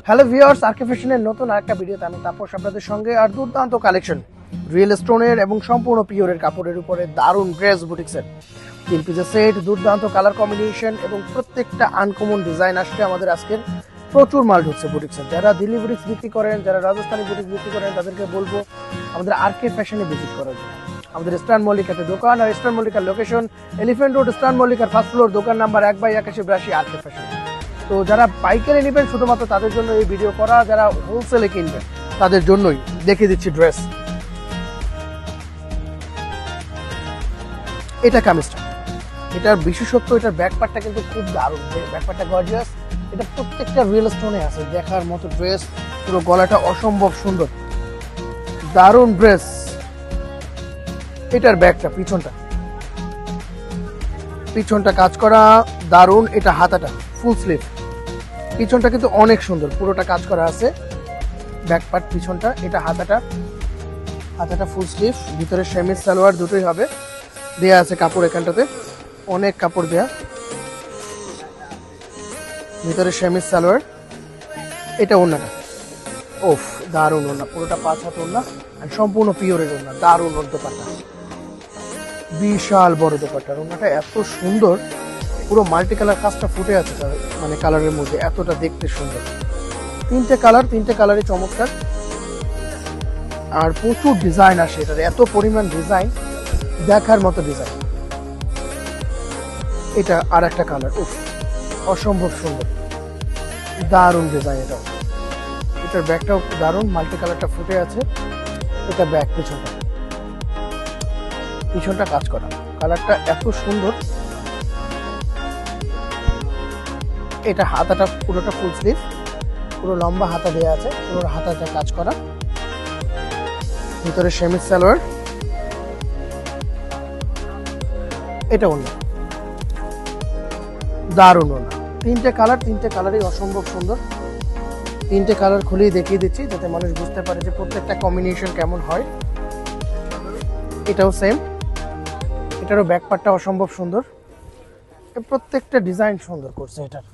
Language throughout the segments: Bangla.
হ্যালো ভিউয়ার্স, আরকে ফ্যাশনের নতুন আরেকটা ভিডিওতে আমি তাপস আপনাদের সঙ্গে। আর দুর্দান্ত কালেকশন রিয়েল স্টোনের এবং সম্পূর্ণ পিওরের কাপড়ের উপরে দারুণ ড্রেস বুটিক্সের 3 পিসের সেট, দুর্দান্ত কালার কম্বিনেশন এবং প্রত্যেকটা আনকমন ডিজাইন আসছে আমাদের আজকের। প্রচুর মাল ঢুকছে বুটিক্সের। যারা দিল্লি বুটিক্স বিক্রি করেন, যারা রাজস্থানী বুটিক্স বিক্রি করেন, তাদেরকে বলবো আমাদের আরকে ফ্যাশনে ভিজিট করার জন্য। আমাদের ইস্টার্ন মল্লিকাতে দোকান, আর ইস্টার্ন মল্লিকার লোকেশন এলিফ্যান্ট রোড, ইস্টার্ন মল্লিকার ফার্স্ট ফ্লোর, দোকান নাম্বার 1/8182 আরকে ফ্যাশন। তো যারা পাইকারি নেবেন শুধুমাত্র তাদের জন্য এই ভিডিও করা, যারা হোলসেলে কিনবেন তাদের জন্যই দেখিয়ে দিচ্ছি ড্রেস। এটা কামিজটা, এটার বিশেষত্ব এটার ব্যাকপার্টটা কিন্তু খুব দারুণ, ব্যাকপার্টটা গর্জিয়াস। এটা প্রত্যেকটা রিয়েল স্টোনে আছে, দেখার মতো ড্রেস। পুরো গলাটা অসম্ভব সুন্দর, দারুণ ড্রেস। এটার ব্যাকটা, পিছনটা কাজ করা দারুণ। এটা হাতাটা ফুল স্লিভ, পিছনটা কিন্তু অনেক সুন্দর, পুরোটা কাজ করা আছে। ব্যাক পার্ট পিছনটা, এটা হাতাটা ফুল স্লিভ, ভিতরে সেমিজ সালোয়ার দুটোই হবে। দেয়া আছে কাপড়, এখানটাতে অনেক কাপড় দেয়া, ভিতরে সেমিজ সালোয়ার। এটা ওড়নাটা, ওফ দারুণ ওড়না, পুরোটা 5 হাত ওড়না আর সম্পূর্ণ পিওরের ওড়না। দারুণ ওর দোপাট্টা, বিশাল বড় দোপাট্টা। ওড়নাটা এত সুন্দর, পুরো মাল্টি কালার কাজটা ফুটে আছে মানে কালারের মধ্যে, এতটা দেখতে সুন্দর। তিনটে কালারই চমৎকার, আর প্রচুর ডিজাইন আসে এটার, এত পরিমাণ ডিজাইন, দেখার মতো ডিজাইন। এটা আর একটা কালার, উফ অসম্ভব সুন্দর, দারুণ ডিজাইন। এটার ব্যাগটাও দারুণ, মাল্টি কালারটা ফুটে আছে। এটা ব্যাগ, পিছনটা কাজ করা, কালারটা এত সুন্দর। এটা হাতাটা পুরোটা ফুল স্লিভ, পুরো লম্বা হাতা দেওয়া আছে, পুরো হাতাটা কাজ করা, ভিতরে সেমিজ সালোয়ার। এটা অন্য দারুণ ওনা। তিনটে কালারই অসম্ভব সুন্দর। তিনটে কালার খুলেই দেখিয়ে দিচ্ছি যাতে মানুষ বুঝতে পারে যে প্রত্যেকটা কম্বিনেশন কেমন হয়। এটাও সেম, এটারও ব্যাক পার্টটা অসম্ভব সুন্দর। প্রত্যেকটা ডিজাইন সুন্দর করছে এটার।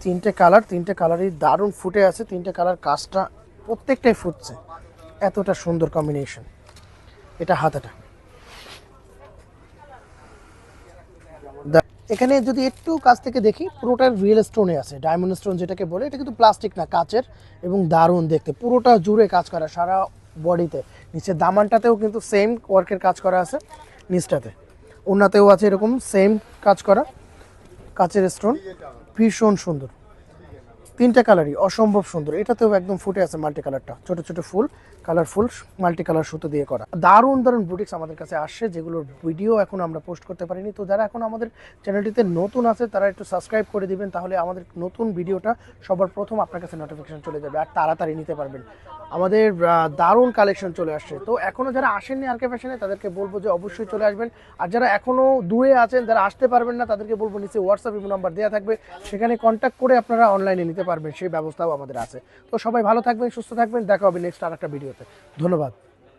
তিনটে কালারই দারুণ ফুটে আছে। তিনটে কালার কাজটা প্রত্যেকটাই ফুটছে, এতটা সুন্দর কম্বিনেশন। এটা হাতাটা, এখানে যদি একটু কাছ থেকে দেখি পুরোটা রিয়েল স্টোনে আছে, ডায়মন্ড স্টোন যেটাকে বলে। এটা কিন্তু প্লাস্টিক না, কাচের, এবং দারুণ দেখতে। পুরোটা জুড়ে কাজ করা, সারা বডিতে। নিচে দামানটাতেও কিন্তু সেম ওয়ার্কের কাজ করা আছে, নিচটাতে ওনাতেও আছে এরকম সেম কাজ করা, কাচের স্টোন, ভীষণ সুন্দর। তিনটা কালারই অসম্ভব সুন্দর। এটাতেও একদম ফুটে আছে মাল্টি কালারটা, ছোট ছোট ফুল, কালারফুল মাল্টি কালার সুতো দিয়ে করা। দারুণ বুটিক্স আমাদের কাছে আসছে, যেগুলোর ভিডিও এখন আমরা পোস্ট করতে পারিনি। তো যারা এখন আমাদের চ্যানেলটিতে নতুন আছে তারা একটু সাবস্ক্রাইব করে দিবেন, তাহলে আমাদের নতুন ভিডিওটা সবার প্রথম আপনার কাছে নোটিফিকেশন চলে যাবে, আর তাড়াতাড়ি নিতে পারবেন। আমাদের দারুণ কালেকশন চলে আসছে। তো এখনও যারা আসেননি আরকে ফ্যাশনে তাদেরকে বলবো যে অবশ্যই চলে আসবেন। আর যারা এখনও দূরে আছেন, যারা আসতে পারবেন না, তাদেরকে বলবো নিচে হোয়াটসঅ্যাপ নাম্বার দেওয়া থাকবে, সেখানে কন্ট্যাক্ট করে আপনারা অনলাইনে নিতে পারবেন, সেই ব্যবস্থাও আমাদের আছে। তো সবাই ভালো থাকবেন, সুস্থ থাকবেন, দেখা হবে নেক্সট আর একটা ভিডিওতে। ধন্যবাদ।